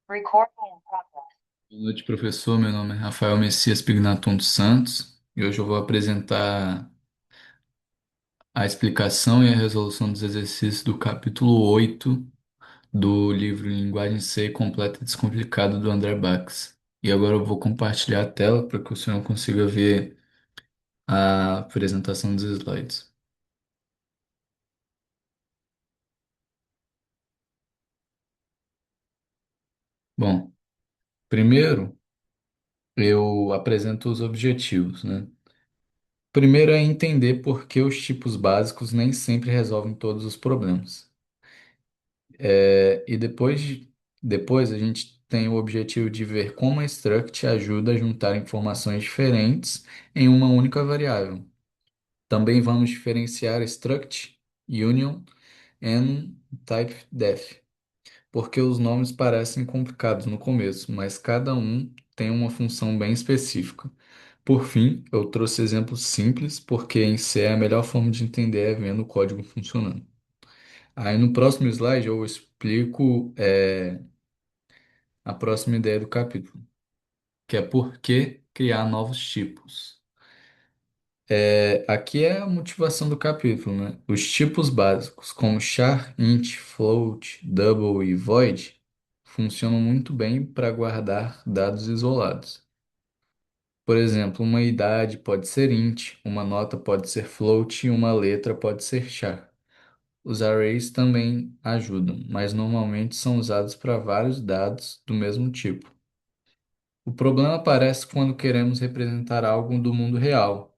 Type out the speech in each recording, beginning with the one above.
Boa noite, professor. Meu nome é Rafael Messias Pignaton dos Santos e hoje eu vou apresentar a explicação e a resolução dos exercícios do capítulo 8 do livro Linguagem C Completa e Descomplicada do André Bax. E agora eu vou compartilhar a tela para que o senhor consiga ver a apresentação dos slides. Bom, primeiro eu apresento os objetivos, né? Primeiro é entender por que os tipos básicos nem sempre resolvem todos os problemas. E depois a gente tem o objetivo de ver como a struct ajuda a juntar informações diferentes em uma única variável. Também vamos diferenciar struct, union e typedef, porque os nomes parecem complicados no começo, mas cada um tem uma função bem específica. Por fim, eu trouxe exemplos simples, porque em C a melhor forma de entender é vendo o código funcionando. Aí no próximo slide eu explico a próxima ideia do capítulo, que é por que criar novos tipos. Aqui é a motivação do capítulo, né? Os tipos básicos, como char, int, float, double e void, funcionam muito bem para guardar dados isolados. Por exemplo, uma idade pode ser int, uma nota pode ser float e uma letra pode ser char. Os arrays também ajudam, mas normalmente são usados para vários dados do mesmo tipo. O problema aparece quando queremos representar algo do mundo real.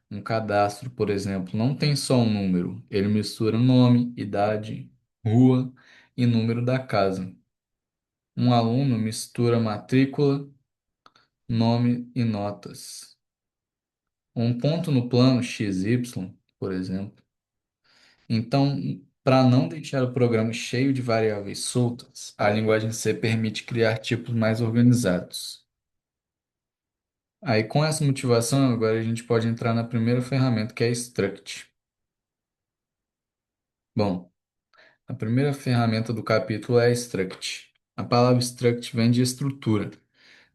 Um cadastro, por exemplo, não tem só um número, ele mistura nome, idade, rua e número da casa. Um aluno mistura matrícula, nome e notas. Um ponto no plano XY, por exemplo. Então, para não deixar o programa cheio de variáveis soltas, a linguagem C permite criar tipos mais organizados. Aí, com essa motivação, agora a gente pode entrar na primeira ferramenta, que é struct. Bom, a primeira ferramenta do capítulo é struct. A palavra struct vem de estrutura.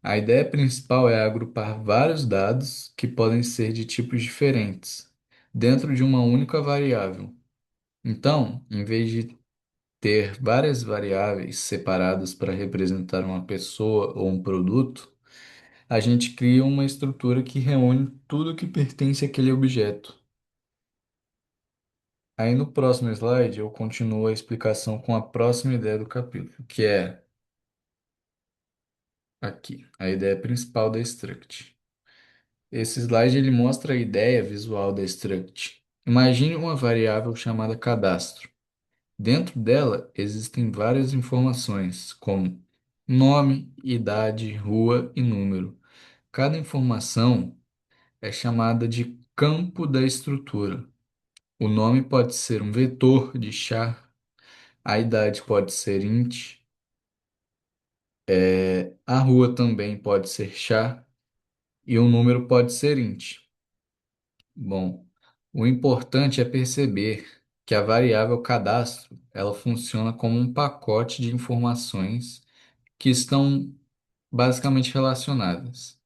A ideia principal é agrupar vários dados que podem ser de tipos diferentes dentro de uma única variável. Então, em vez de ter várias variáveis separadas para representar uma pessoa ou um produto, a gente cria uma estrutura que reúne tudo que pertence àquele objeto. Aí no próximo slide eu continuo a explicação com a próxima ideia do capítulo, que é aqui, a ideia principal da struct. Esse slide ele mostra a ideia visual da struct. Imagine uma variável chamada cadastro. Dentro dela existem várias informações, como nome, idade, rua e número. Cada informação é chamada de campo da estrutura. O nome pode ser um vetor de char, a idade pode ser int, a rua também pode ser char e o número pode ser int. Bom, o importante é perceber que a variável cadastro, ela funciona como um pacote de informações que estão basicamente relacionadas.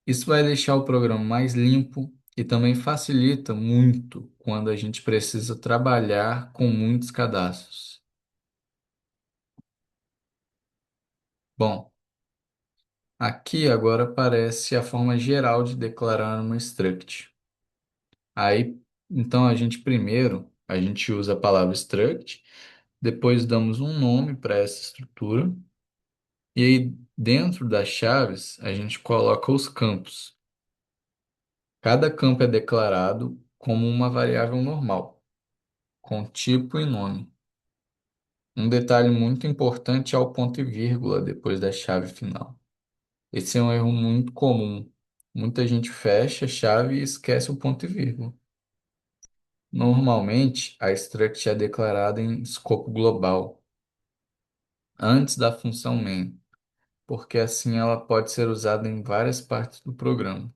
Isso vai deixar o programa mais limpo e também facilita muito quando a gente precisa trabalhar com muitos cadastros. Bom, aqui agora aparece a forma geral de declarar uma struct. Aí, então a gente usa a palavra struct, depois damos um nome para essa estrutura e aí dentro das chaves a gente coloca os campos. Cada campo é declarado como uma variável normal, com tipo e nome. Um detalhe muito importante é o ponto e vírgula depois da chave final. Esse é um erro muito comum. Muita gente fecha a chave e esquece o ponto e vírgula. Normalmente, a struct é declarada em escopo global, antes da função main, porque assim ela pode ser usada em várias partes do programa.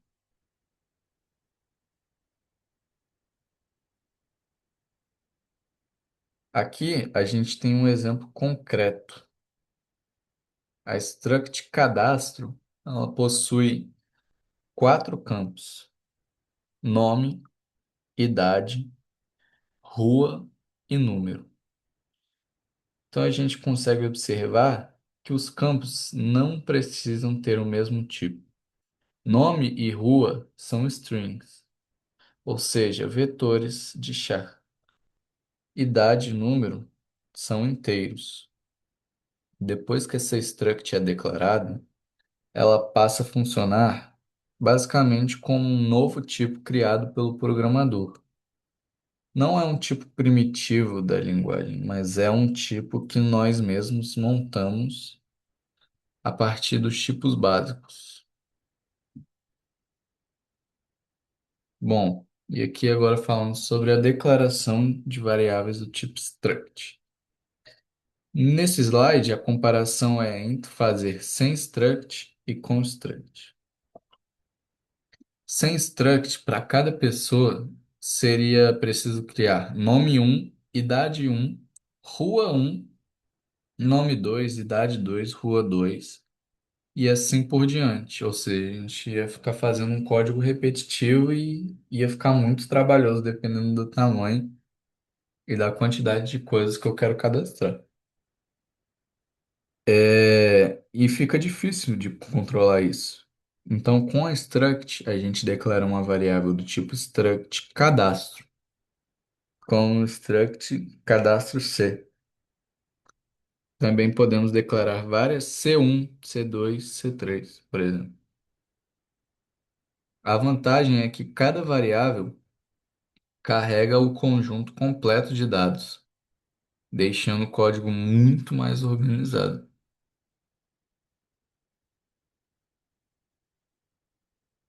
Aqui a gente tem um exemplo concreto. A struct cadastro, ela possui quatro campos: nome, idade, rua e número. Então a gente consegue observar que os campos não precisam ter o mesmo tipo. Nome e rua são strings, ou seja, vetores de char. Idade e número são inteiros. Depois que essa struct é declarada, ela passa a funcionar basicamente como um novo tipo criado pelo programador. Não é um tipo primitivo da linguagem, mas é um tipo que nós mesmos montamos a partir dos tipos básicos. Bom, e aqui agora falando sobre a declaração de variáveis do tipo struct. Nesse slide, a comparação é entre fazer sem struct e com struct. Sem struct, para cada pessoa, seria preciso criar nome um, idade um, rua um, nome 2, idade 2, rua 2 e assim por diante. Ou seja, a gente ia ficar fazendo um código repetitivo e ia ficar muito trabalhoso dependendo do tamanho e da quantidade de coisas que eu quero cadastrar. E fica difícil de controlar isso. Então, com a struct, a gente declara uma variável do tipo struct cadastro, com o struct cadastro C. Também podemos declarar várias C1, C2, C3, por exemplo. A vantagem é que cada variável carrega o conjunto completo de dados, deixando o código muito mais organizado.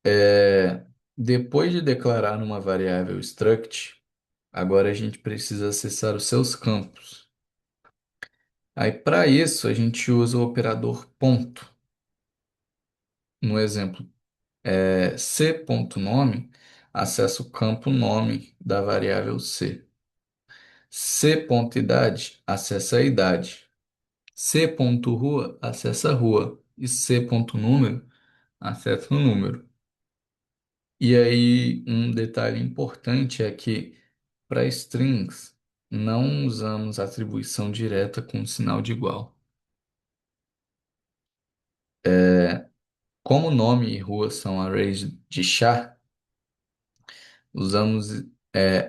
É, Depois de declarar uma variável struct, agora a gente precisa acessar os seus campos. Aí, para isso, a gente usa o operador ponto. No exemplo, c.nome acessa o campo nome da variável c. C.idade acessa a idade. C.rua acessa a rua. E C.número acessa o número. E aí, um detalhe importante é que para strings não usamos atribuição direta com sinal de igual. Como nome e rua são arrays de char, usamos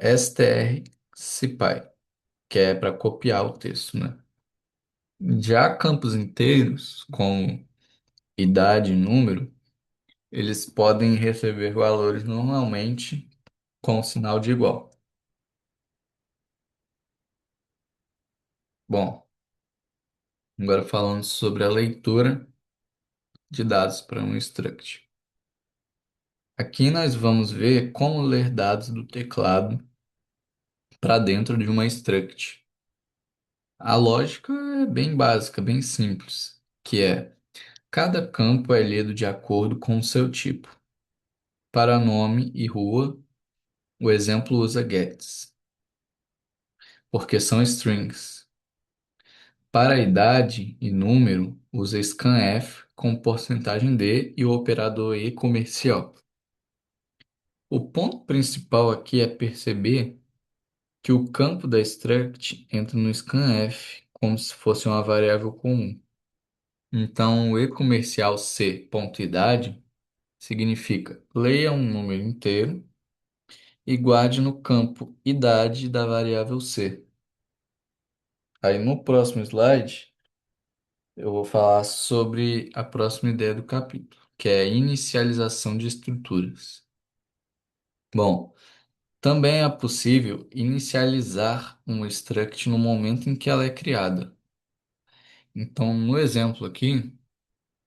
strcpy, que é para copiar o texto, né? Já campos inteiros, como idade e número, eles podem receber valores normalmente com sinal de igual. Bom, agora falando sobre a leitura de dados para um struct. Aqui nós vamos ver como ler dados do teclado para dentro de uma struct. A lógica é bem básica, bem simples, que é cada campo é lido de acordo com o seu tipo. Para nome e rua, o exemplo usa gets, porque são strings. Para idade e número, usa scanf com porcentagem D e o operador E comercial. O ponto principal aqui é perceber que o campo da struct entra no scanf como se fosse uma variável comum. Então, o E comercial C.idade significa leia um número inteiro e guarde no campo idade da variável C. Aí no próximo slide eu vou falar sobre a próxima ideia do capítulo, que é a inicialização de estruturas. Bom, também é possível inicializar um struct no momento em que ela é criada. Então, no exemplo aqui,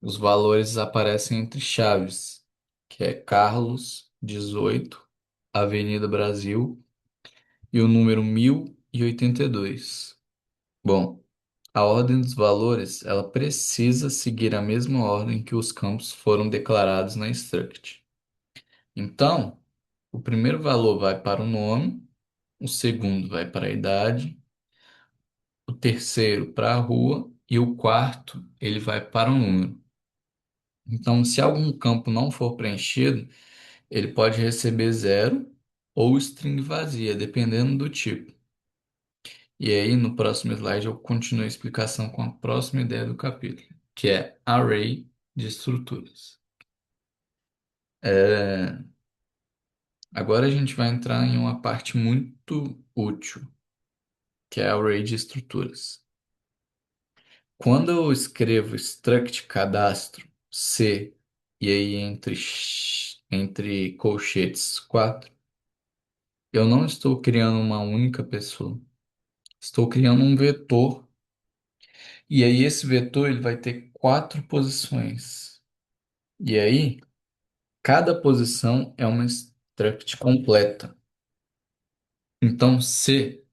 os valores aparecem entre chaves, que é Carlos 18, Avenida Brasil e o número 1082. Bom, a ordem dos valores, ela precisa seguir a mesma ordem que os campos foram declarados na struct. Então, o primeiro valor vai para o nome, o segundo vai para a idade, o terceiro para a rua e o quarto ele vai para o número. Então, se algum campo não for preenchido, ele pode receber zero ou string vazia, dependendo do tipo. E aí, no próximo slide, eu continuo a explicação com a próxima ideia do capítulo, que é array de estruturas. É, Agora a gente vai entrar em uma parte muito útil, que é array de estruturas. Quando eu escrevo struct cadastro C e aí entre colchetes 4, eu não estou criando uma única pessoa. Estou criando um vetor e aí esse vetor ele vai ter quatro posições. E aí cada posição é uma struct completa. Então C0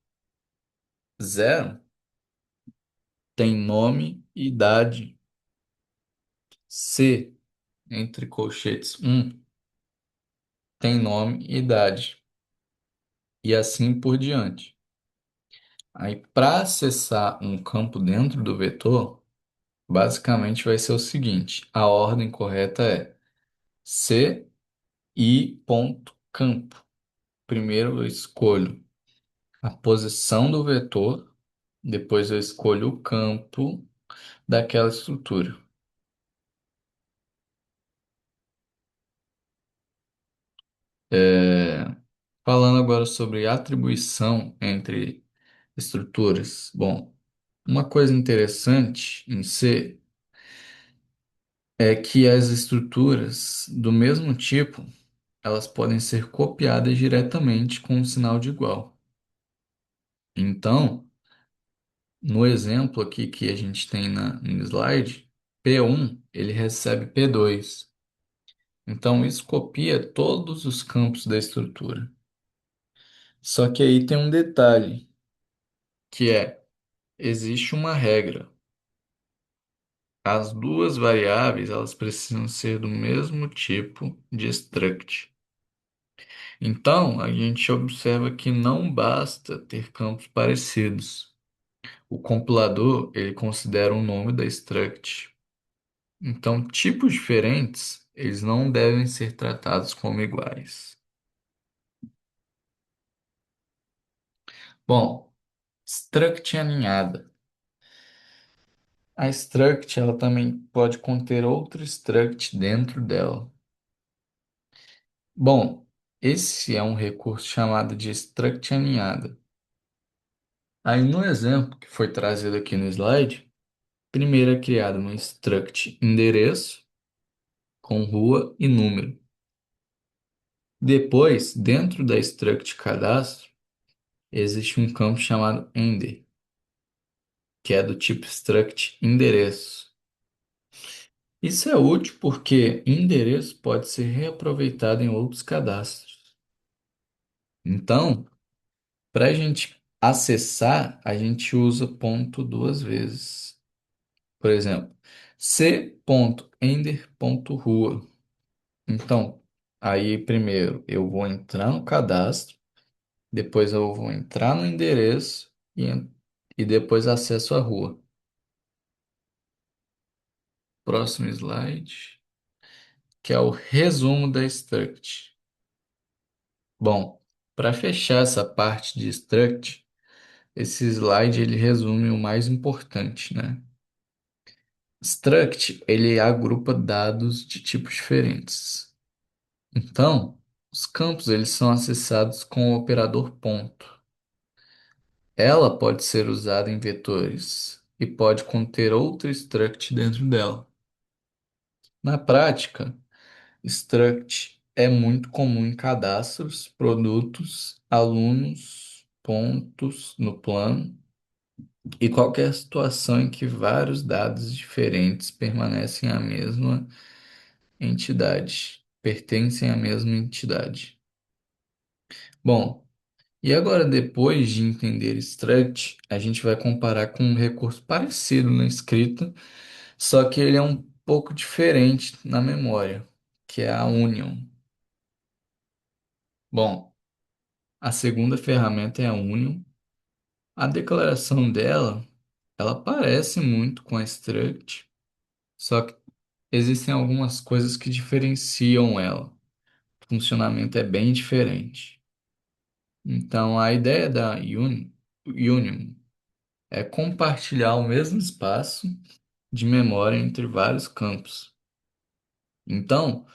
tem nome e idade. C entre colchetes tem nome e idade. E assim por diante. Aí, para acessar um campo dentro do vetor, basicamente vai ser o seguinte: a ordem correta é C I ponto campo. Primeiro eu escolho a posição do vetor, depois eu escolho o campo daquela estrutura. É, Falando agora sobre atribuição entre estruturas. Bom, uma coisa interessante em C é que as estruturas do mesmo tipo elas podem ser copiadas diretamente com um sinal de igual. Então, no exemplo aqui que a gente tem no slide, P1 ele recebe P2. Então, isso copia todos os campos da estrutura. Só que aí tem um detalhe, que é, existe uma regra. As duas variáveis, elas precisam ser do mesmo tipo de struct. Então, a gente observa que não basta ter campos parecidos. O compilador, ele considera o nome da struct. Então, tipos diferentes, eles não devem ser tratados como iguais. Bom, struct aninhada. A struct, ela também pode conter outro struct dentro dela. Bom, esse é um recurso chamado de struct aninhada. Aí no exemplo que foi trazido aqui no slide, primeiro é criado uma struct endereço com rua e número. Depois, dentro da struct cadastro, existe um campo chamado ender, que é do tipo struct endereço. Isso é útil porque endereço pode ser reaproveitado em outros cadastros. Então, para a gente acessar, a gente usa ponto duas vezes. Por exemplo, c.ender.rua. Então, aí primeiro eu vou entrar no cadastro, depois eu vou entrar no endereço e depois acesso à rua. Próximo slide, que é o resumo da struct. Bom, para fechar essa parte de struct, esse slide ele resume o mais importante, né? Struct, ele agrupa dados de tipos diferentes. Então, os campos eles são acessados com o operador ponto. Ela pode ser usada em vetores e pode conter outro struct dentro dela. Na prática, struct é muito comum em cadastros, produtos, alunos, pontos no plano e qualquer situação em que vários dados diferentes permanecem a mesma entidade, pertencem à mesma entidade. Bom, e agora depois de entender struct, a gente vai comparar com um recurso parecido na escrita, só que ele é um pouco diferente na memória, que é a union. Bom, a segunda ferramenta é a union. A declaração dela Ela parece muito com a struct, só que existem algumas coisas que diferenciam ela. O funcionamento é bem diferente. Então, a ideia da Union é compartilhar o mesmo espaço de memória entre vários campos. Então,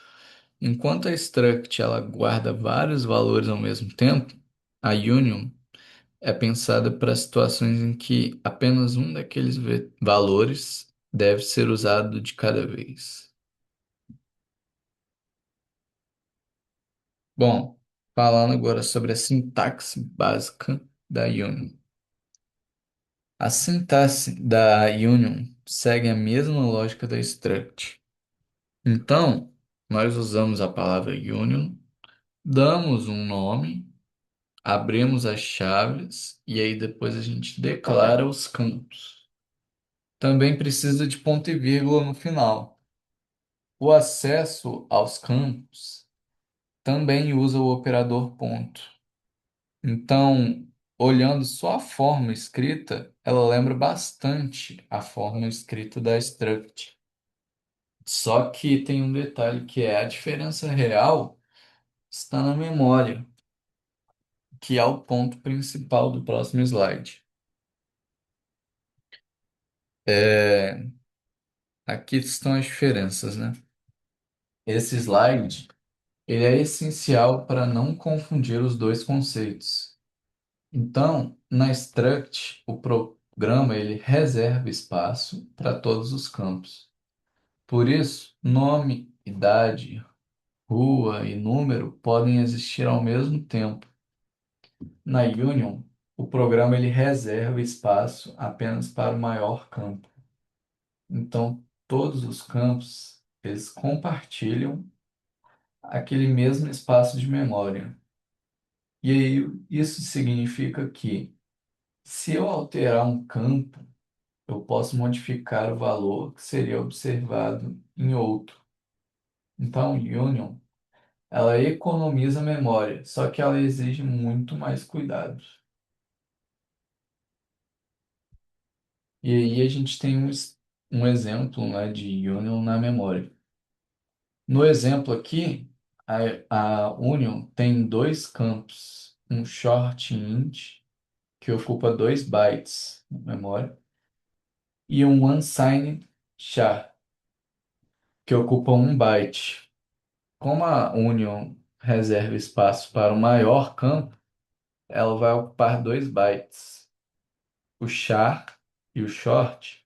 enquanto a struct ela guarda vários valores ao mesmo tempo, a Union é pensada para situações em que apenas um daqueles valores deve ser usado de cada vez. Bom, falando agora sobre a sintaxe básica da Union. A sintaxe da Union segue a mesma lógica da struct. Então, nós usamos a palavra Union, damos um nome, abrimos as chaves e aí depois a gente declara os campos. Também precisa de ponto e vírgula no final. O acesso aos campos também usa o operador ponto. Então, olhando só a forma escrita, ela lembra bastante a forma escrita da struct. Só que tem um detalhe que é a diferença real está na memória, que é o ponto principal do próximo slide. É, aqui estão as diferenças, né? Esse slide, ele é essencial para não confundir os dois conceitos. Então, na struct, o programa ele reserva espaço para todos os campos. Por isso, nome, idade, rua e número podem existir ao mesmo tempo. Na Union, o programa ele reserva espaço apenas para o maior campo. Então, todos os campos eles compartilham aquele mesmo espaço de memória. E aí, isso significa que, se eu alterar um campo, eu posso modificar o valor que seria observado em outro. Então, Union, ela economiza memória, só que ela exige muito mais cuidado. E aí a gente tem um exemplo, né, de Union na memória. No exemplo aqui, a Union tem dois campos, um short int, que ocupa 2 bytes na memória, e um unsigned char, que ocupa 1 byte. Como a Union reserva espaço para o maior campo, ela vai ocupar 2 bytes. O char e o short,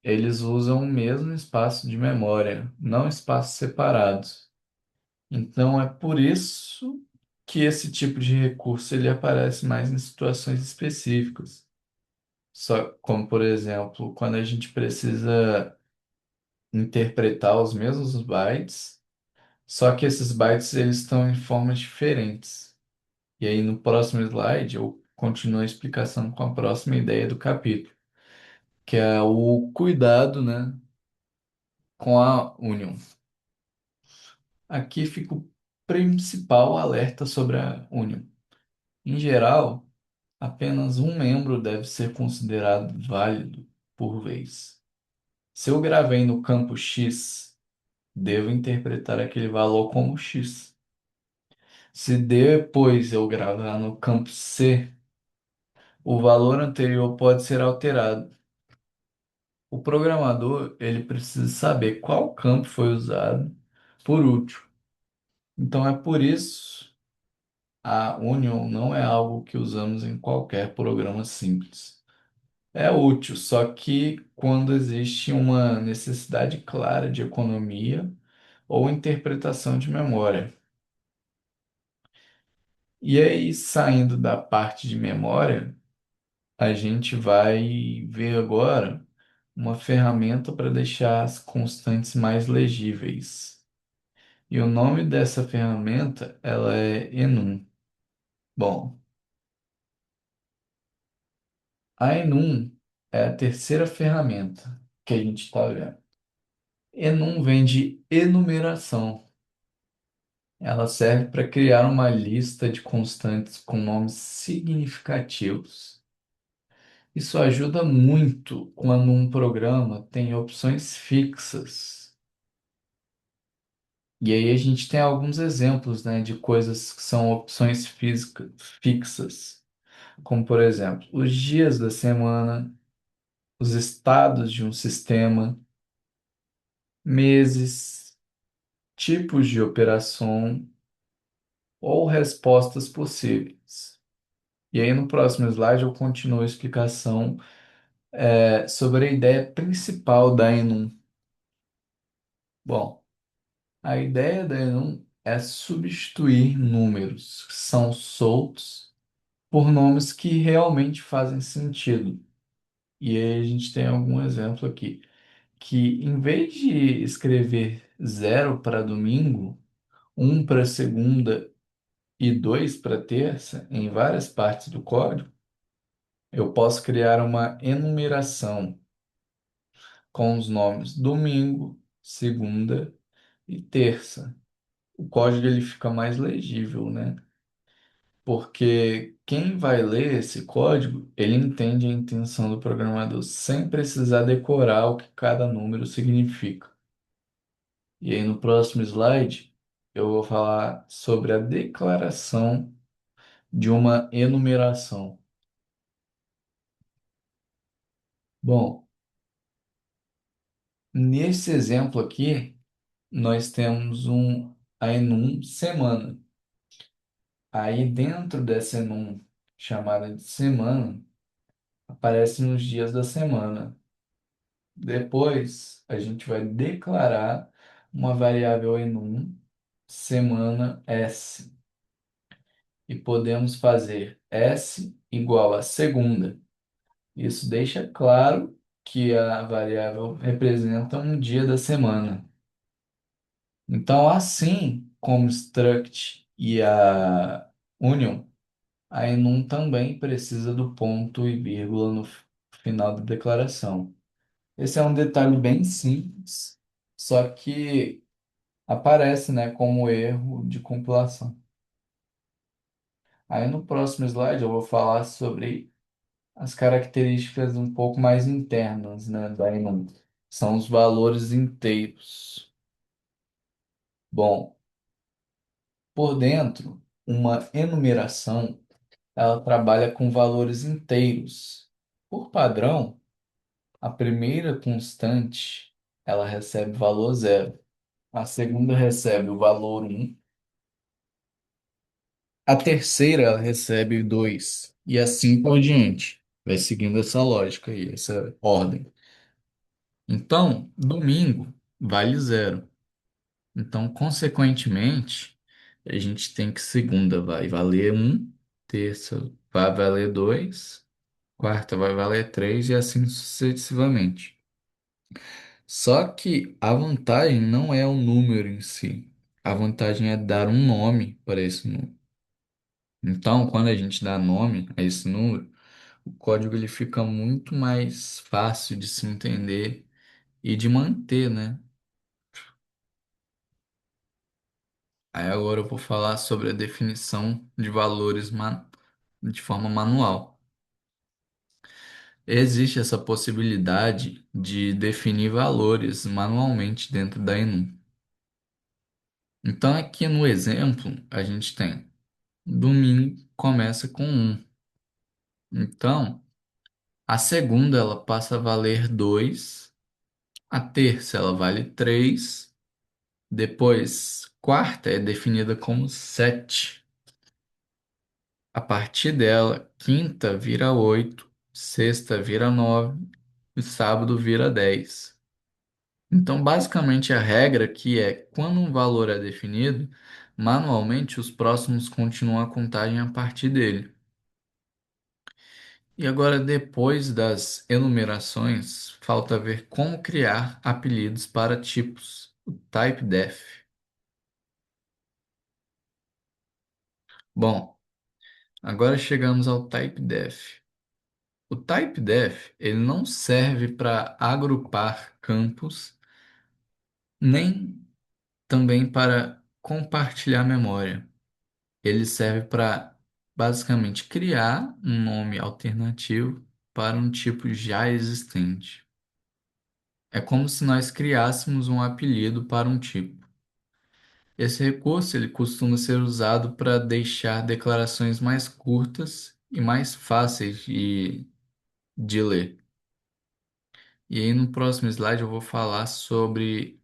eles usam o mesmo espaço de memória, não espaços separados. Então é por isso que esse tipo de recurso ele aparece mais em situações específicas. Só como, por exemplo, quando a gente precisa interpretar os mesmos bytes, só que esses bytes eles estão em formas diferentes. E aí no próximo slide eu continuo a explicação com a próxima ideia do capítulo, que é o cuidado, né, com a union. Aqui fica o principal alerta sobre a union. Em geral, apenas um membro deve ser considerado válido por vez. Se eu gravei no campo X, devo interpretar aquele valor como X. Se depois eu gravar no campo C, o valor anterior pode ser alterado. O programador, ele precisa saber qual campo foi usado por último. Então é por isso a union não é algo que usamos em qualquer programa simples. É útil, só que quando existe uma necessidade clara de economia ou interpretação de memória. E aí, saindo da parte de memória, a gente vai ver agora uma ferramenta para deixar as constantes mais legíveis. E o nome dessa ferramenta, ela é Enum. Bom, a Enum é a terceira ferramenta que a gente está vendo. Enum vem de enumeração. Ela serve para criar uma lista de constantes com nomes significativos. Isso ajuda muito quando um programa tem opções fixas. E aí a gente tem alguns exemplos, né, de coisas que são opções fixas, como por exemplo, os dias da semana, os estados de um sistema, meses, tipos de operação ou respostas possíveis. E aí no próximo slide eu continuo a explicação sobre a ideia principal da Enum. Bom, a ideia da Enum é substituir números que são soltos por nomes que realmente fazem sentido. E aí a gente tem algum exemplo aqui, que em vez de escrever zero para domingo, um para segunda e dois para terça em várias partes do código, eu posso criar uma enumeração com os nomes domingo, segunda e terça. O código ele fica mais legível, né? Porque quem vai ler esse código, ele entende a intenção do programador sem precisar decorar o que cada número significa. E aí no próximo slide, eu vou falar sobre a declaração de uma enumeração. Bom, nesse exemplo aqui, nós temos a enum semana. Aí dentro dessa enum chamada de semana, aparecem os dias da semana. Depois, a gente vai declarar uma variável enum semana s e podemos fazer s igual a segunda. Isso deixa claro que a variável representa um dia da semana. Então, assim como struct e a union, a enum também precisa do ponto e vírgula no final da declaração. Esse é um detalhe bem simples, só que aparece, né, como erro de compilação. Aí no próximo slide eu vou falar sobre as características um pouco mais internas, né, da enum. São os valores inteiros. Bom, por dentro, uma enumeração, ela trabalha com valores inteiros. Por padrão, a primeira constante, ela recebe valor zero. A segunda recebe o valor um. A terceira ela recebe dois. E assim por diante. Vai seguindo essa lógica aí, essa ordem. Então, domingo vale zero. Então, consequentemente, a gente tem que segunda vai valer um, terça vai valer dois, quarta vai valer três e assim sucessivamente. Só que a vantagem não é o número em si. A vantagem é dar um nome para esse número. Então, quando a gente dá nome a esse número, o código ele fica muito mais fácil de se entender e de manter, né? Aí agora eu vou falar sobre a definição de valores de forma manual. Existe essa possibilidade de definir valores manualmente dentro da enum. Então, aqui no exemplo, a gente tem domingo começa com um. Então, a segunda ela passa a valer 2. A terça ela vale 3. Depois, quarta é definida como 7. A partir dela, quinta vira 8, sexta vira 9 e sábado vira 10. Então, basicamente, a regra aqui é quando um valor é definido, manualmente os próximos continuam a contagem a partir dele. E agora, depois das enumerações, falta ver como criar apelidos para tipos, o typedef. Bom, agora chegamos ao typedef. O typedef, ele não serve para agrupar campos, nem também para compartilhar memória. Ele serve para basicamente criar um nome alternativo para um tipo já existente. É como se nós criássemos um apelido para um tipo. Esse recurso ele costuma ser usado para deixar declarações mais curtas e mais fáceis de ler. E aí no próximo slide eu vou falar sobre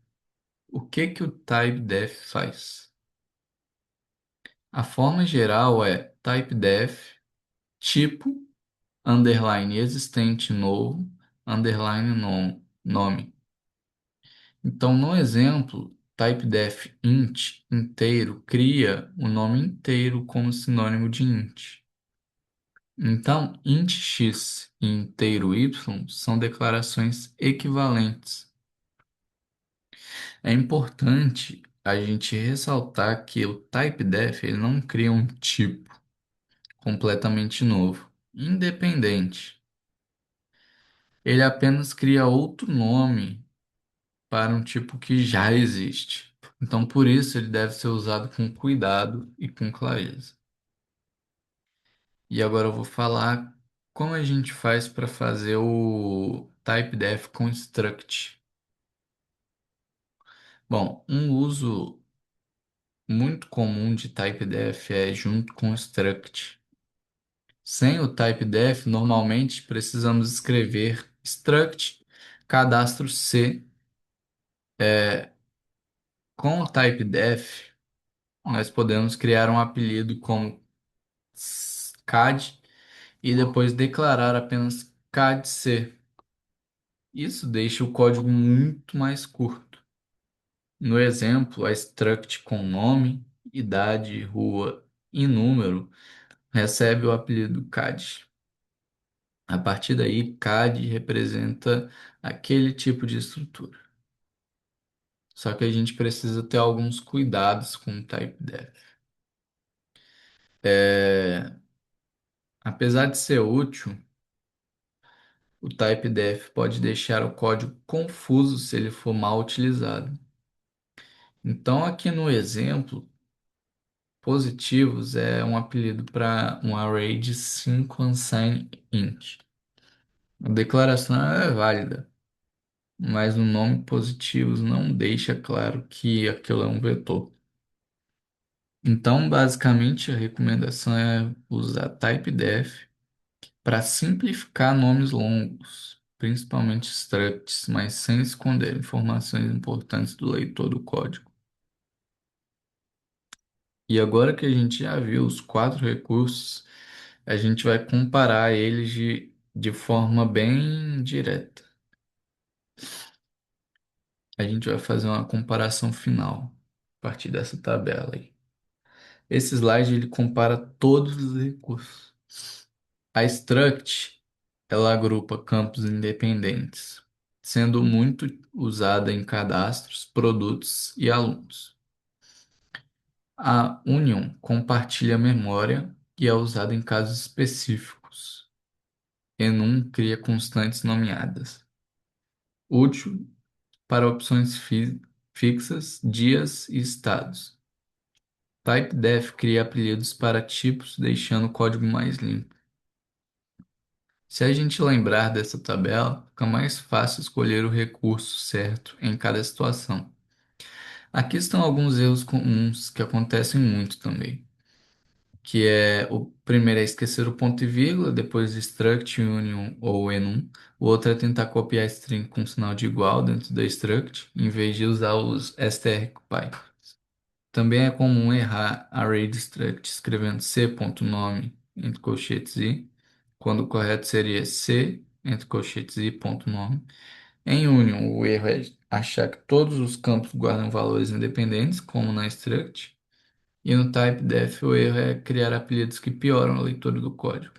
o que o typedef faz. A forma geral é typedef, tipo, underline existente novo, underline nome. Então, no exemplo, typedef int inteiro cria o nome inteiro como sinônimo de int. Então, int x e inteiro y são declarações equivalentes. É importante a gente ressaltar que o typedef ele não cria um tipo completamente novo, independente. Ele apenas cria outro nome para um tipo que já existe. Então, por isso, ele deve ser usado com cuidado e com clareza. E agora eu vou falar como a gente faz para fazer o typedef com struct. Bom, um uso muito comum de typedef é junto com struct. Sem o typedef, normalmente precisamos escrever struct cadastro C. Com o typedef, nós podemos criar um apelido como CAD e depois declarar apenas CADC. Isso deixa o código muito mais curto. No exemplo, a struct com nome, idade, rua e número recebe o apelido CAD. A partir daí, CAD representa aquele tipo de estrutura. Só que a gente precisa ter alguns cuidados com o typedef. É, apesar de ser útil, o typedef pode deixar o código confuso se ele for mal utilizado. Então, aqui no exemplo, positivos é um apelido para um array de 5 unsigned int. A declaração é válida, mas o nome positivos não deixa claro que aquilo é um vetor. Então, basicamente, a recomendação é usar typedef para simplificar nomes longos, principalmente structs, mas sem esconder informações importantes do leitor do código. E agora que a gente já viu os quatro recursos, a gente vai comparar eles de forma bem direta. A gente vai fazer uma comparação final a partir dessa tabela aí. Esse slide ele compara todos os recursos. A struct, ela agrupa campos independentes, sendo muito usada em cadastros, produtos e alunos. A union compartilha memória e é usada em casos específicos. Enum cria constantes nomeadas. Útil para opções fixas, dias e estados. Typedef cria apelidos para tipos, deixando o código mais limpo. Se a gente lembrar dessa tabela, fica mais fácil escolher o recurso certo em cada situação. Aqui estão alguns erros comuns que acontecem muito também, que é o primeiro é esquecer o ponto e vírgula, depois struct, union ou enum. O outro é tentar copiar string com sinal de igual dentro da struct, em vez de usar os strcpy. Também é comum errar array struct escrevendo c.nome entre colchetes i, quando o correto seria c entre colchetes i ponto nome. Em Union, o erro é achar que todos os campos guardam valores independentes, como na struct. E no typedef, o erro é criar apelidos que pioram a leitura do código.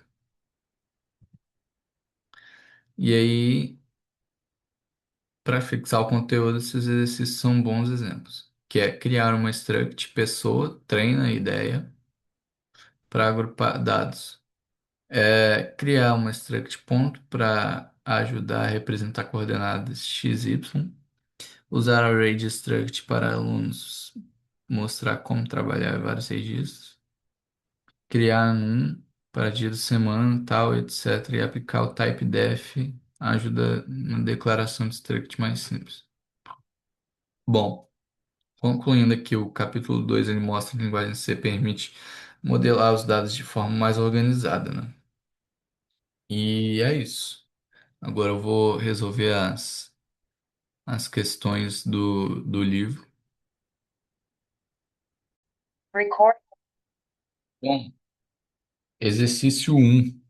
E aí, para fixar o conteúdo, esses exercícios são bons exemplos, que é criar uma struct pessoa, treina a ideia para agrupar dados. Criar uma struct ponto para ajudar a representar coordenadas x, y. Usar array de struct para alunos mostrar como trabalhar vários registros. Criar um para dia de semana, tal, etc. E aplicar o type def ajuda na declaração de struct mais simples. Bom, concluindo aqui, o capítulo 2 ele mostra que a linguagem C permite modelar os dados de forma mais organizada, né? E é isso. Agora eu vou resolver as questões do livro. Record. Bom, exercício um.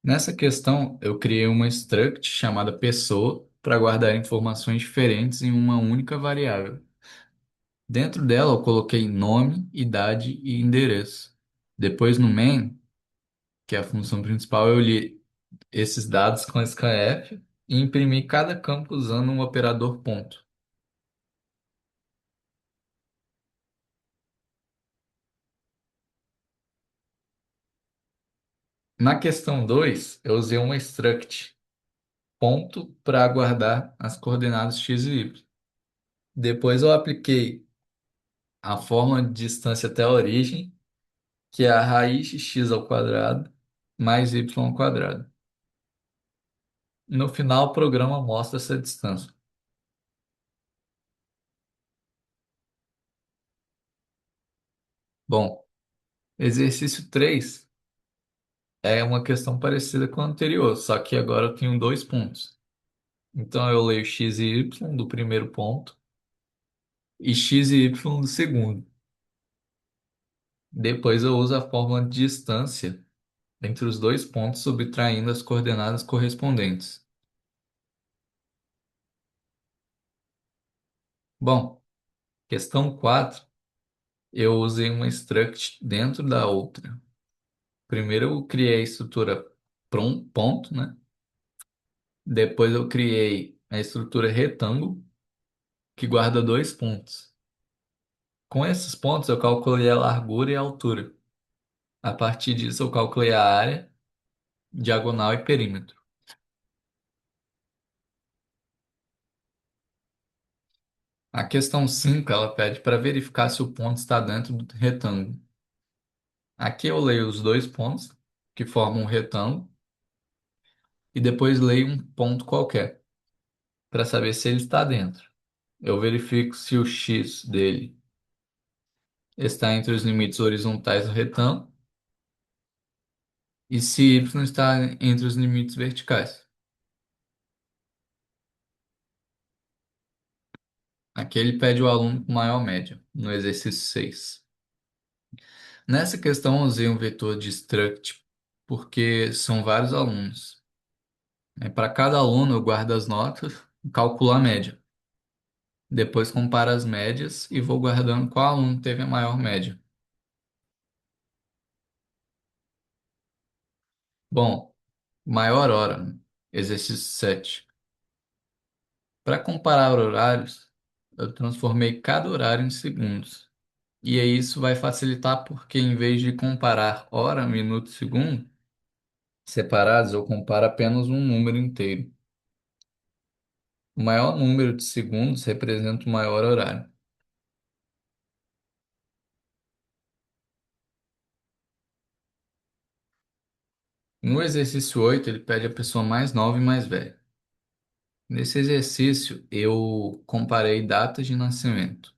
Nessa questão, eu criei uma struct chamada pessoa para guardar informações diferentes em uma única variável. Dentro dela, eu coloquei nome, idade e endereço. Depois, no main, que é a função principal, eu li esses dados com scanf e imprimi cada campo usando um operador ponto. Na questão 2, eu usei uma struct ponto para guardar as coordenadas x e y. Depois eu apliquei a fórmula de distância até a origem, que é a raiz de x ao quadrado mais y ao quadrado. No final, o programa mostra essa distância. Bom, exercício 3 é uma questão parecida com a anterior, só que agora eu tenho dois pontos. Então eu leio x e y do primeiro ponto e x e y do segundo. Depois eu uso a fórmula de distância entre os dois pontos, subtraindo as coordenadas correspondentes. Bom, questão 4 eu usei uma struct dentro da outra. Primeiro eu criei a estrutura ponto, né? Depois eu criei a estrutura retângulo, que guarda dois pontos. Com esses pontos eu calculei a largura e a altura. A partir disso eu calculei a área, diagonal e perímetro. A questão 5 ela pede para verificar se o ponto está dentro do retângulo. Aqui eu leio os dois pontos, que formam um retângulo, e depois leio um ponto qualquer, para saber se ele está dentro. Eu verifico se o x dele está entre os limites horizontais do retângulo e se y está entre os limites verticais. Aqui ele pede o aluno com maior média, no exercício 6. Nessa questão, eu usei um vetor de struct, porque são vários alunos. Para cada aluno, eu guardo as notas e calculo a média. Depois comparo as médias e vou guardando qual aluno teve a maior média. Bom, maior hora, né? Exercício 7. Para comparar horários, eu transformei cada horário em segundos. E aí isso vai facilitar porque em vez de comparar hora, minuto e segundo separados, eu comparo apenas um número inteiro. O maior número de segundos representa o maior horário. No exercício 8 ele pede a pessoa mais nova e mais velha. Nesse exercício, eu comparei datas de nascimento.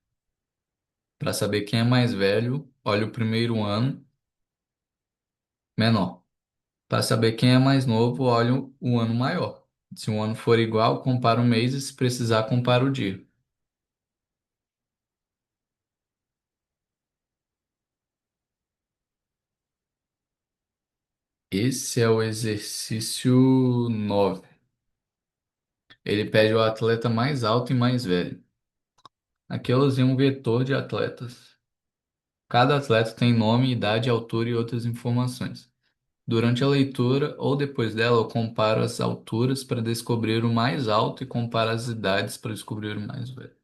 Para saber quem é mais velho, olha o primeiro ano menor. Para saber quem é mais novo, olha o ano maior. Se o ano for igual, compara o mês e se precisar, compara o dia. Esse é o exercício 9. Ele pede o atleta mais alto e mais velho. Aqui eu usei um vetor de atletas. Cada atleta tem nome, idade, altura e outras informações. Durante a leitura ou depois dela, eu comparo as alturas para descobrir o mais alto e comparo as idades para descobrir o mais velho.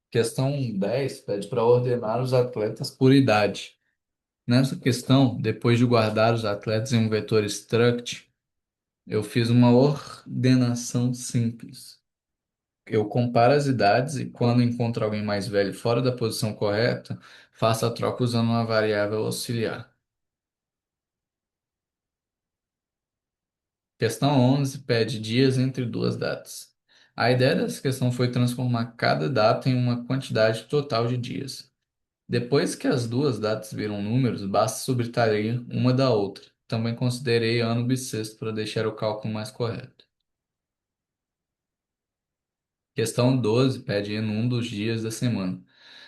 Questão 10 pede para ordenar os atletas por idade. Nessa questão, depois de guardar os atletas em um vetor struct, eu fiz uma ordenação simples. Eu comparo as idades e quando encontro alguém mais velho fora da posição correta, faço a troca usando uma variável auxiliar. Questão 11 pede dias entre duas datas. A ideia dessa questão foi transformar cada data em uma quantidade total de dias. Depois que as duas datas viram números, basta subtrair uma da outra. Também considerei ano bissexto para deixar o cálculo mais correto. Questão 12 pede enum dos dias da semana.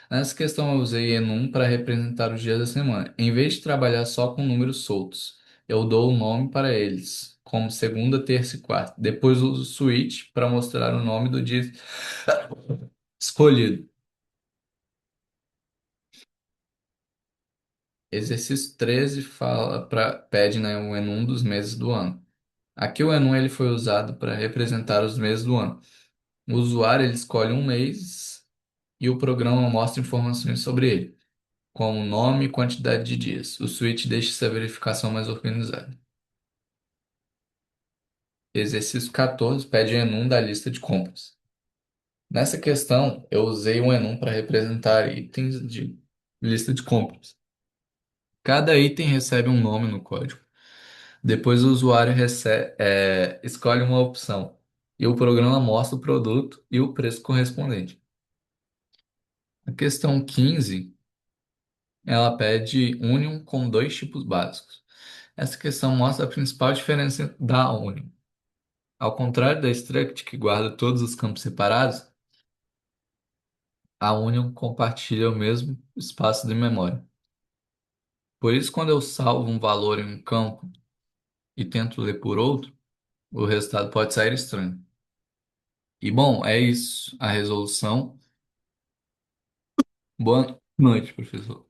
Nessa questão eu usei enum para representar os dias da semana. Em vez de trabalhar só com números soltos, eu dou o nome para eles, como segunda, terça e quarta. Depois uso o switch para mostrar o nome do dia escolhido. Exercício 13 pede, né, o enum dos meses do ano. Aqui o enum ele foi usado para representar os meses do ano. O usuário ele escolhe um mês e o programa mostra informações sobre ele, como nome e quantidade de dias. O switch deixa essa verificação mais organizada. Exercício 14 pede o enum da lista de compras. Nessa questão, eu usei o enum para representar itens de lista de compras. Cada item recebe um nome no código. Depois o usuário escolhe uma opção e o programa mostra o produto e o preço correspondente. A questão 15, ela pede Union com dois tipos básicos. Essa questão mostra a principal diferença da Union. Ao contrário da struct, que guarda todos os campos separados, a Union compartilha o mesmo espaço de memória. Por isso, quando eu salvo um valor em um campo e tento ler por outro, o resultado pode sair estranho. E bom, é isso, a resolução. Boa noite, professor.